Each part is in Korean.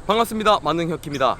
반갑습니다. 만능혁입니다.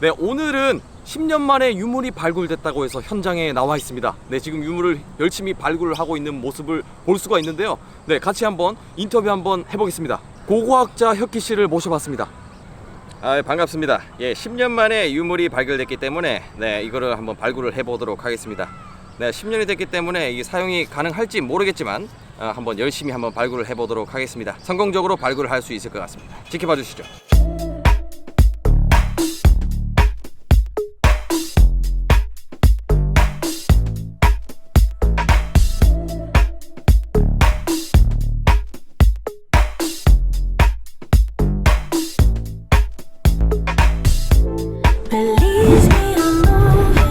네, 오늘은 10년 만에 유물이 발굴됐다고 해서 현장에 나와 있습니다. 네, 지금 유물을 열심히 발굴을 하고 있는 모습을 볼 수가 있는데요. 네, 같이 한번 인터뷰 한번 해보겠습니다. 고고학자 혁기 씨를 모셔봤습니다. 반갑습니다. 예, 10년 만에 유물이 발굴됐기 때문에 네, 이거를 한번 발굴을 해보도록 하겠습니다. 네, 10년이 됐기 때문에 이 사용이 가능할지 모르겠지만 한번 열심히 한번 발굴을 해보도록 하겠습니다. 성공적으로 발굴을 할 수 있을 것 같습니다. 지켜봐 주시죠.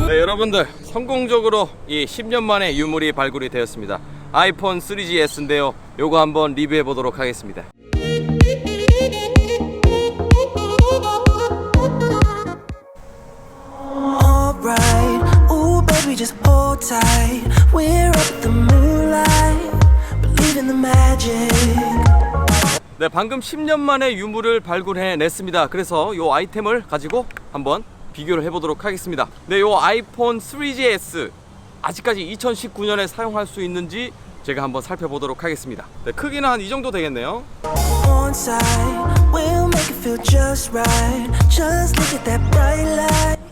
네, 여러분들 성공적으로 이 10년 만에 유물이 발굴이 되었습니다. 아이폰 3GS인데요. 요거 한번 리뷰해 보도록 하겠습니다. 네, 방금 10년 만에 유물을 발굴해 냈습니다. 그래서 요 아이템을 가지고 한번 비교를 해보도록 하겠습니다. 네, 요 아이폰 3GS 아직까지 2019년에 사용할 수 있는지 제가 한번 살펴보도록 하겠습니다. 네, 크기는 한 이 정도 되겠네요.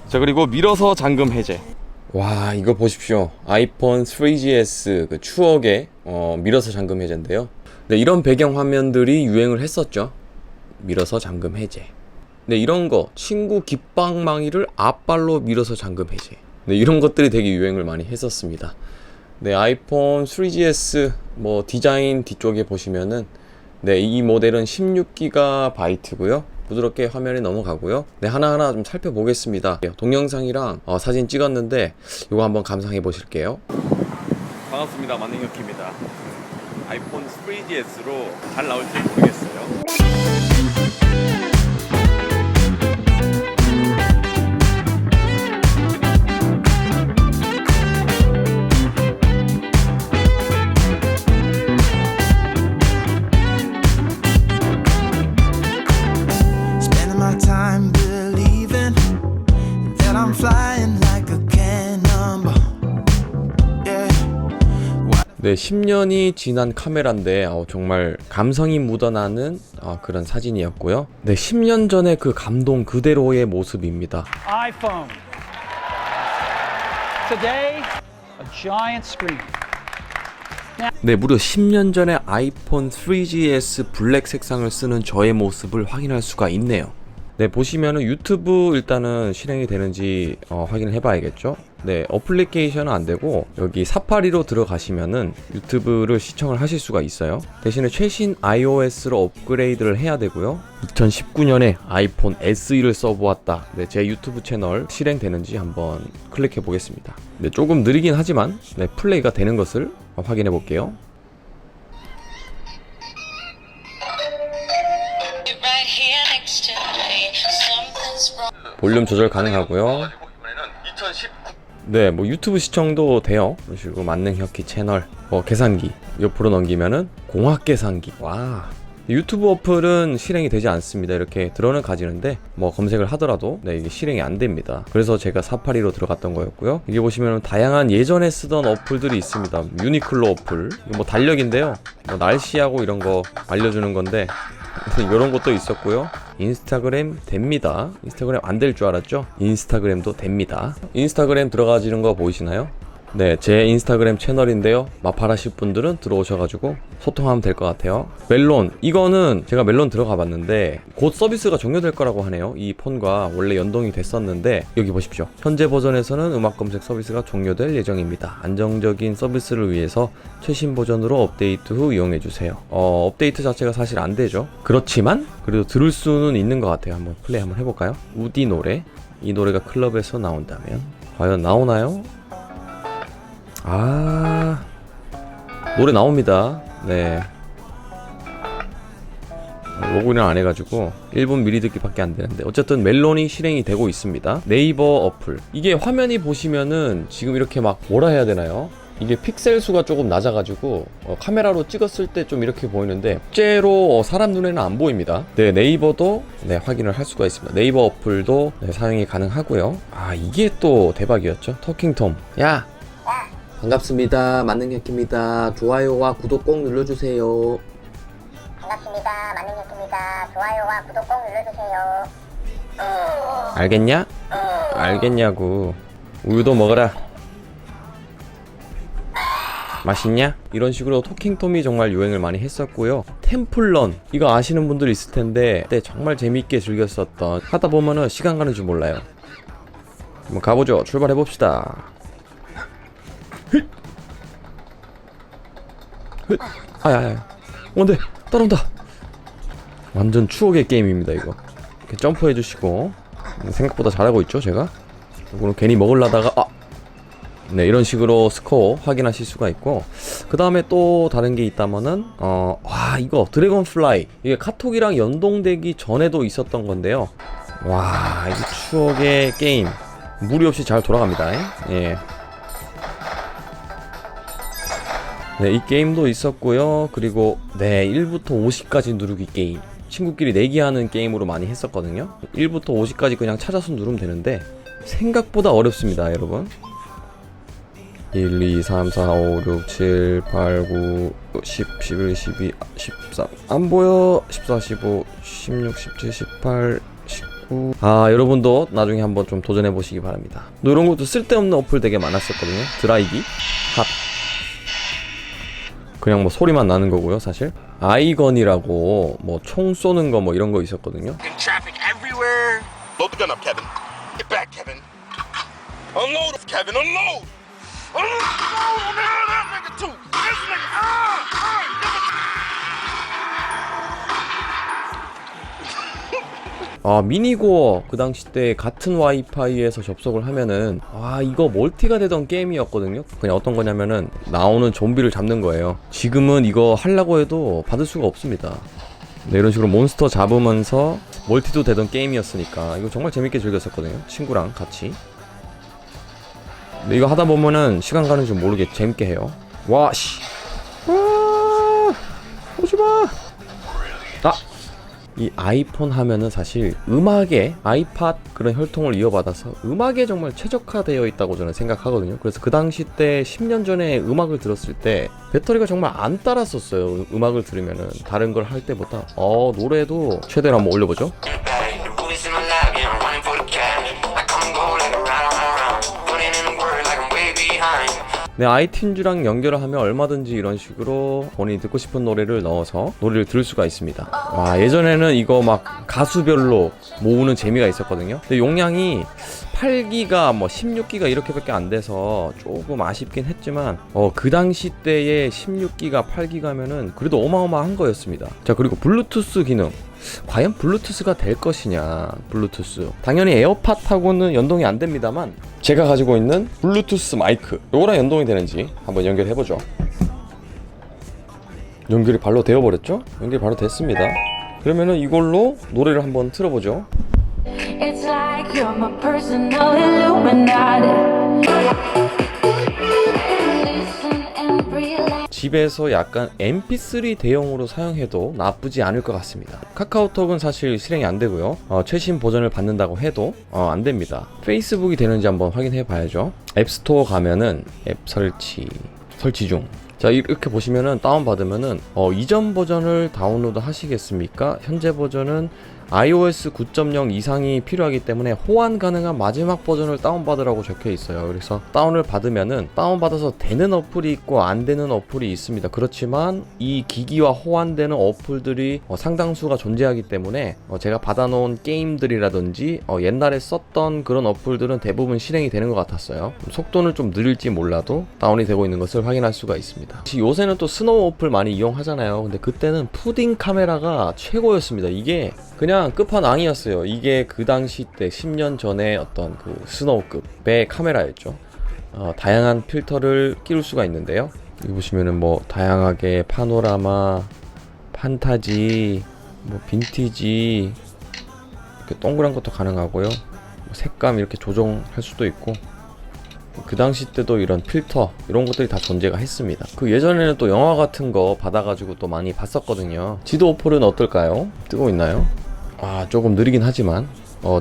자, 그리고 밀어서 잠금 해제. 와, 이거 보십시오. 아이폰 3GS 그 추억의 밀어서 잠금 해제인데요. 네, 이런 배경 화면들이 유행을 했었죠. 밀어서 잠금 해제. 네, 이런 거 친구 깃방망이를 앞발로 밀어서 잠금 해제. 네, 이런 것들이 되게 유행을 많이 했었습니다. 네, 아이폰 3GS 뭐 디자인 뒤쪽에 보시면은 네, 이 모델은 16GB고요. 부드럽게 화면이 넘어가고요. 네, 하나하나 좀 살펴보겠습니다. 동영상이랑 사진 찍었는데 이거 한번 감상해 보실게요. 반갑습니다. 만능혁입니다. 아이폰 3GS로 잘 나올지 모르겠어요. 네, 10년이 지난 카메라인데 정말 감성이 묻어나는 그런 사진이었고요. 네, 10년 전의 그 감동 그대로의 모습입니다. iPhone. Today, a giant screen. 네, 무려 10년 전에 아이폰 3GS 블랙 색상을 쓰는 저의 모습을 확인할 수가 있네요. 네, 보시면은 유튜브 일단은 실행이 되는지 확인을 해봐야겠죠. 네, 어플리케이션은 안 되고 여기 사파리로 들어가시면은 유튜브를 시청을 하실 수가 있어요. 대신에 최신 iOS로 업그레이드를 해야 되고요. 2019년에 아이폰 SE를 써보았다. 네, 제 유튜브 채널 실행되는지 한번 클릭해 보겠습니다. 네, 조금 느리긴 하지만 네, 플레이가 되는 것을 확인해 볼게요. 볼륨 조절 가능하고요. 네, 뭐 유튜브 시청도 돼요. 이런 식으로 만능혁기 채널, 계산기 옆으로 넘기면은 공학 계산기. 와, 유튜브 어플은 실행이 되지 않습니다. 이렇게 들어는 가지는데 뭐 검색을 하더라도 네, 이게 실행이 안 됩니다. 그래서 제가 사파리로 들어갔던 거였고요. 이게 보시면 다양한 예전에 쓰던 어플들이 있습니다. 유니클로 어플, 뭐 달력인데요. 뭐 날씨하고 이런 거 알려주는 건데 이런 것도 있었고요. 인스타그램 됩니다. 인스타그램 안 될 줄 알았죠? 인스타그램도 됩니다. 인스타그램 들어가지는 거 보이시나요? 네, 제 인스타그램 채널인데요. 마팔하실 분들은 들어오셔가지고 소통하면 될 것 같아요. 멜론, 이거는 제가 멜론 들어가 봤는데 곧 서비스가 종료될 거라고 하네요. 이 폰과 원래 연동이 됐었는데 여기 보십시오. 현재 버전에서는 음악 검색 서비스가 종료될 예정입니다. 안정적인 서비스를 위해서 최신 버전으로 업데이트 후 이용해주세요. 업데이트 자체가 사실 안 되죠. 그렇지만 그래도 들을 수는 있는 것 같아요. 한번 플레이 한번 해볼까요? 우디 노래, 이 노래가 클럽에서 나온다면 과연 나오나요? 노래 나옵니다. 네, 로그인을 안 해가지고 1분 미리 듣기 밖에 안 되는데 어쨌든 멜론이 실행이 되고 있습니다. 네이버 어플, 이게 화면이 보시면은 지금 이렇게 막 뭐라 해야 되나요? 이게 픽셀 수가 조금 낮아가지고 카메라로 찍었을 때 좀 이렇게 보이는데 실제로 사람 눈에는 안 보입니다. 네, 네이버도 네, 확인을 할 수가 있습니다. 네이버 어플도 네, 사용이 가능하고요. 아, 이게 또 대박이었죠. 터킹톰. 야! 반갑습니다. 만능혁입니다. 좋아요와 구독 꼭 눌러주세요. 반갑습니다. 만능혁입니다. 좋아요와 구독 꼭 눌러주세요. 알겠냐? 알겠냐고. 우유도 먹어라. 맛있냐? 이런 식으로 토킹톰이 정말 유행을 많이 했었고요. 템플런, 이거 아시는 분들 있을 텐데 그때 정말 재밌게 즐겼었던, 하다 보면은 시간 가는 줄 몰라요. 한번 가보죠. 출발해 봅시다. 아야야, 안돼, 따라온다. 완전 추억의 게임입니다. 이거 이렇게 점프해 주시고, 생각보다 잘하고 있죠 제가. 이거는 괜히 먹으려다가 네, 이런 식으로 스코어 확인하실 수가 있고, 그 다음에 또 다른 게 있다면은 와, 이거 드래곤플라이, 이게 카톡이랑 연동되기 전에도 있었던 건데요. 와, 이 추억의 게임 무리 없이 잘 돌아갑니다. 예. 네, 이 게임도 있었고요. 그리고 네, 1부터 50까지 누르기 게임, 친구끼리 내기하는 게임으로 많이 했었거든요. 1부터 50까지 그냥 찾아서 누르면 되는데 생각보다 어렵습니다, 여러분. 1, 2, 3, 4, 5, 6, 7, 8, 9, 10, 11, 12, 13 안 보여. 14, 15, 16, 17, 18, 19. 아, 여러분도 나중에 한번 좀 도전해 보시기 바랍니다. 이런 것도 쓸데없는 어플 되게 많았었거든요. 드라이기, 핫, 그냥 뭐 소리만 나는 거고요, 사실. 아이건이라고 뭐 총 쏘는 거 뭐 이런 거 있었거든요. Traffic everywhere. Load the gun up, Kevin. Get back, Kevin. Unload, Kevin. Unload. Unload on that nigga too. This nigga. 아, 미니고어 그 당시 때 같은 와이파이에서 접속을 하면은, 아, 이거 멀티가 되던 게임이었거든요. 그냥 어떤 거냐면은 나오는 좀비를 잡는 거예요. 지금은 이거 하려고 해도 받을 수가 없습니다. 네, 이런 식으로 몬스터 잡으면서 멀티도 되던 게임이었으니까 이거 정말 재밌게 즐겼었거든요, 친구랑 같이. 근데 이거 하다 보면은 시간 가는 줄 모르게 재밌게 해요. 와, 씨. 아, 오지마. 아, 이 아이폰 하면은 사실 음악에, 아이팟 그런 혈통을 이어받아서 음악에 정말 최적화되어 있다고 저는 생각하거든요. 그래서 그 당시 때 10년 전에 음악을 들었을 때 배터리가 정말 안 따랐었어요. 음악을 들으면은 다른 걸 할 때보다. 노래도 최대로 한번 올려보죠. 네, 아이튠즈랑 연결을 하면 얼마든지 이런 식으로 본인이 듣고 싶은 노래를 넣어서 노래를 들을 수가 있습니다. 와, 예전에는 이거 막 가수별로 모으는 재미가 있었거든요. 근데 용량이 8기가 뭐 16기가 이렇게밖에 안 돼서 조금 아쉽긴 했지만 그 당시 때의 16기가 8기가면은 그래도 어마어마한 거였습니다. 자, 그리고 블루투스 기능, 과연 블루투스가 될 것이냐. 블루투스 당연히 에어팟하고는 연동이 안 됩니다만, 제가 가지고 있는 블루투스 마이크, 요거랑 연동이 되는지 한번 연결해보죠. 연결이 바로 되어버렸죠? 연결이 바로 됐습니다. 그러면은 이걸로 노래를 한번 틀어보죠. It's like you're my personal Illuminati. Listen and realize. 집에서 약간 mp3 대용으로 사용해도 나쁘지 않을 것 같습니다. 카카오톡은 사실 실행이 안 되고요. 최신 버전을 받는다고 해도 안 됩니다. 페이스북이 되는지 한번 확인해 봐야죠. 앱스토어 가면은 앱 설치 중. 자, 이렇게 보시면은 다운받으면은 이전 버전을 다운로드 하시겠습니까? 현재 버전은 iOS 9.0 이상이 필요하기 때문에 호환 가능한 마지막 버전을 다운받으라고 적혀 있어요. 그래서 다운을 받으면은 다운받아서 되는 어플이 있고 안 되는 어플이 있습니다. 그렇지만 이 기기와 호환되는 어플들이 상당수가 존재하기 때문에 제가 받아놓은 게임들이라든지 옛날에 썼던 그런 어플들은 대부분 실행이 되는 것 같았어요. 속도는 좀 느릴지 몰라도 다운이 되고 있는 것을 확인할 수가 있습니다. 요새는 또 스노우 어플 많이 이용하잖아요. 근데 그때는 푸딩 카메라가 최고였습니다. 이게 그냥 끝판왕이었어요. 이게 그 당시 때 10년 전에 어떤 그 스노우급의 카메라였죠. 다양한 필터를 끼울 수가 있는데요. 여기 보시면은 뭐 다양하게 파노라마, 판타지, 뭐 빈티지, 이렇게 동그란 것도 가능하고요. 색감 이렇게 조정할 수도 있고, 그 당시 때도 이런 필터 이런 것들이 다 존재가 했습니다. 그 예전에는 또 영화 같은 거 받아가지고 또 많이 봤었거든요. 지도 어플은 어떨까요? 뜨고 있나요? 아, 조금 느리긴 하지만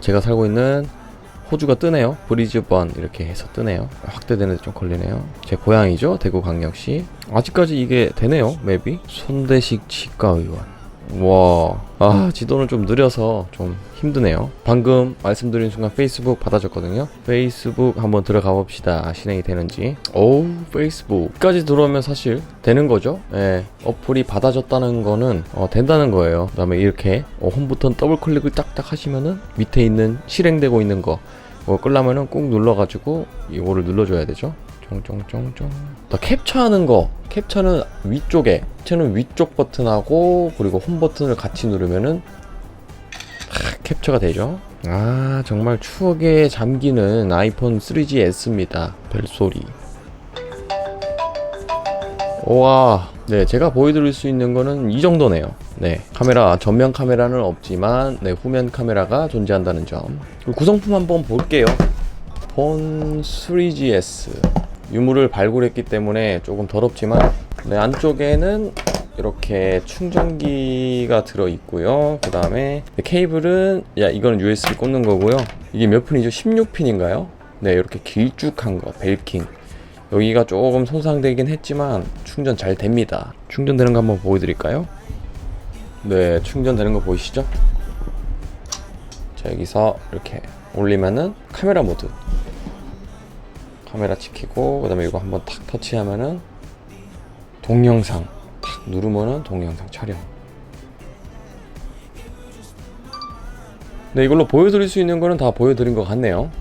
제가 살고 있는 호주가 뜨네요. 브리즈번 이렇게 해서 뜨네요. 확대되는데 좀 걸리네요. 제 고향이죠, 대구광역시. 아직까지 이게 되네요, 맵이. 손대식 치과의원. 와, 지도는 좀 느려서 좀 힘드네요. 방금 말씀드린 순간 페이스북 받아줬거든요. 페이스북 한번 들어가 봅시다. 실행이 되는지. 오우, 페이스북까지 들어오면 사실 되는 거죠. 예, 어플이 받아줬다는 거는 된다는 거예요. 그 다음에 이렇게 홈 버튼 더블 클릭을 딱딱 하시면은 밑에 있는 실행되고 있는 거 끌려면은 꾹 눌러가지고 이거를 눌러줘야 되죠. 쫑쫑쫑쫑. 더 캡처하는 거, 캡처는 위쪽에, 캡처는 위쪽 버튼하고 그리고 홈 버튼을 같이 누르면은 캡처가 되죠. 아, 정말 추억에 잠기는 아이폰 3GS입니다. 벨소리. 와, 네, 제가 보여드릴 수 있는 거는 이 정도네요. 네, 카메라, 전면 카메라는 없지만 네, 후면 카메라가 존재한다는 점. 구성품 한번 볼게요. 폰 3GS 유물을 발굴했기 때문에 조금 더럽지만 네, 안쪽에는 이렇게 충전기가 들어있고요. 그 다음에 케이블은 이거는 USB 꽂는 거고요. 이게 몇 핀이죠? 16핀인가요? 네, 이렇게 길쭉한 거, 벨킹. 여기가 조금 손상되긴 했지만 충전 잘 됩니다. 충전되는 거 한번 보여드릴까요? 네, 충전되는 거 보이시죠? 자, 여기서 이렇게 올리면은 카메라 모드, 카메라 찍히고, 그 다음에 이거 한번 탁 터치하면은 동영상 탁 누르면은 동영상 촬영. 네, 이걸로 보여드릴 수 있는 거는 다 보여드린 것 같네요.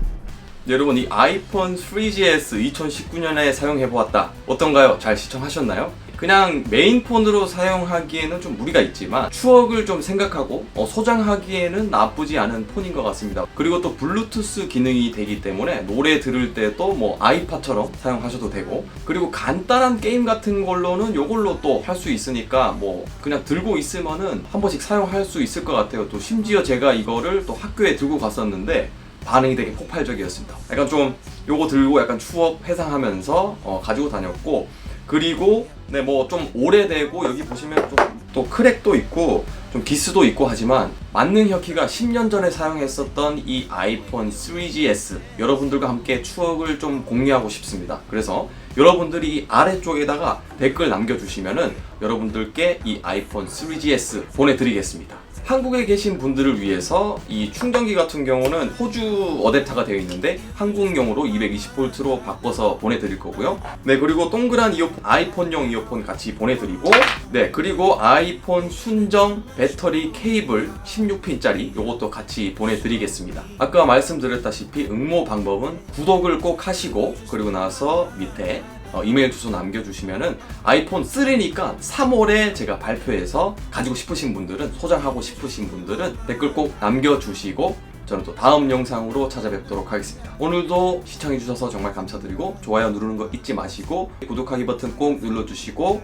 네, 여러분, 이 아이폰 3GS 2019년에 사용해보았다. 어떤가요? 잘 시청하셨나요? 그냥 메인폰으로 사용하기에는 좀 무리가 있지만 추억을 좀 생각하고 소장하기에는 나쁘지 않은 폰인 것 같습니다. 그리고 또 블루투스 기능이 되기 때문에 노래 들을 때도 뭐 아이팟처럼 사용하셔도 되고, 그리고 간단한 게임 같은 걸로는 요걸로 또 할 수 있으니까 뭐 그냥 들고 있으면은 한 번씩 사용할 수 있을 것 같아요. 또 심지어 제가 이거를 또 학교에 들고 갔었는데 반응이 되게 폭발적이었습니다. 약간 좀 요거 들고 약간 추억 회상하면서 가지고 다녔고, 그리고 네, 뭐 좀 오래되고 여기 보시면 좀 또 크랙도 있고 좀 기스도 있고 하지만 만능 혁키가 10년 전에 사용했었던 이 아이폰 3GS 여러분들과 함께 추억을 좀 공유하고 싶습니다. 그래서 여러분들이 이 아래쪽에다가 댓글 남겨주시면은 여러분들께 이 아이폰 3GS 보내드리겠습니다. 한국에 계신 분들을 위해서 이 충전기 같은 경우는 호주 어댑터가 되어 있는데 한국용으로 220V로 바꿔서 보내드릴 거고요. 네, 그리고 동그란 이어폰, 아이폰용 이어폰 같이 보내드리고, 네, 그리고 아이폰 순정 배터리 케이블 16핀짜리 요것도 같이 보내드리겠습니다. 아까 말씀드렸다시피 응모 방법은 구독을 꼭 하시고, 그리고 나서 밑에 이메일 주소 남겨주시면은 아이폰 3니까 3월에 제가 발표해서 가지고 싶으신 분들은, 소장하고 싶으신 분들은 댓글 꼭 남겨주시고 저는 또 다음 영상으로 찾아뵙도록 하겠습니다. 오늘도 시청해주셔서 정말 감사드리고 좋아요 누르는 거 잊지 마시고 구독하기 버튼 꼭 눌러주시고,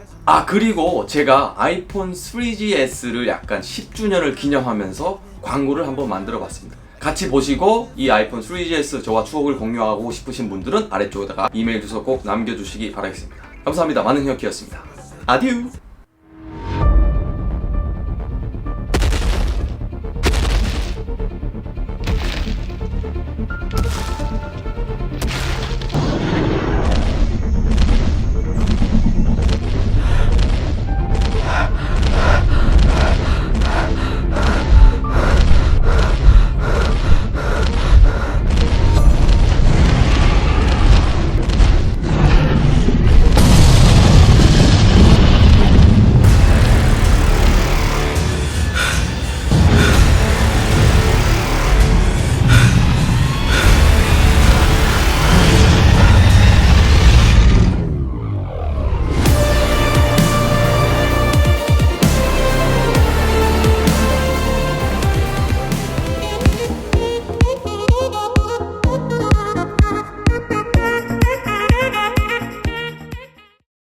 그리고 제가 아이폰 3GS를 약간 10주년을 기념하면서 광고를 한번 만들어 봤습니다. 같이 보시고 이 아이폰 3GS 저와 추억을 공유하고 싶으신 분들은 아래쪽에다가 이메일 주소 꼭 남겨주시기 바라겠습니다. 감사합니다. 만능 혁키였습니다. 아듀!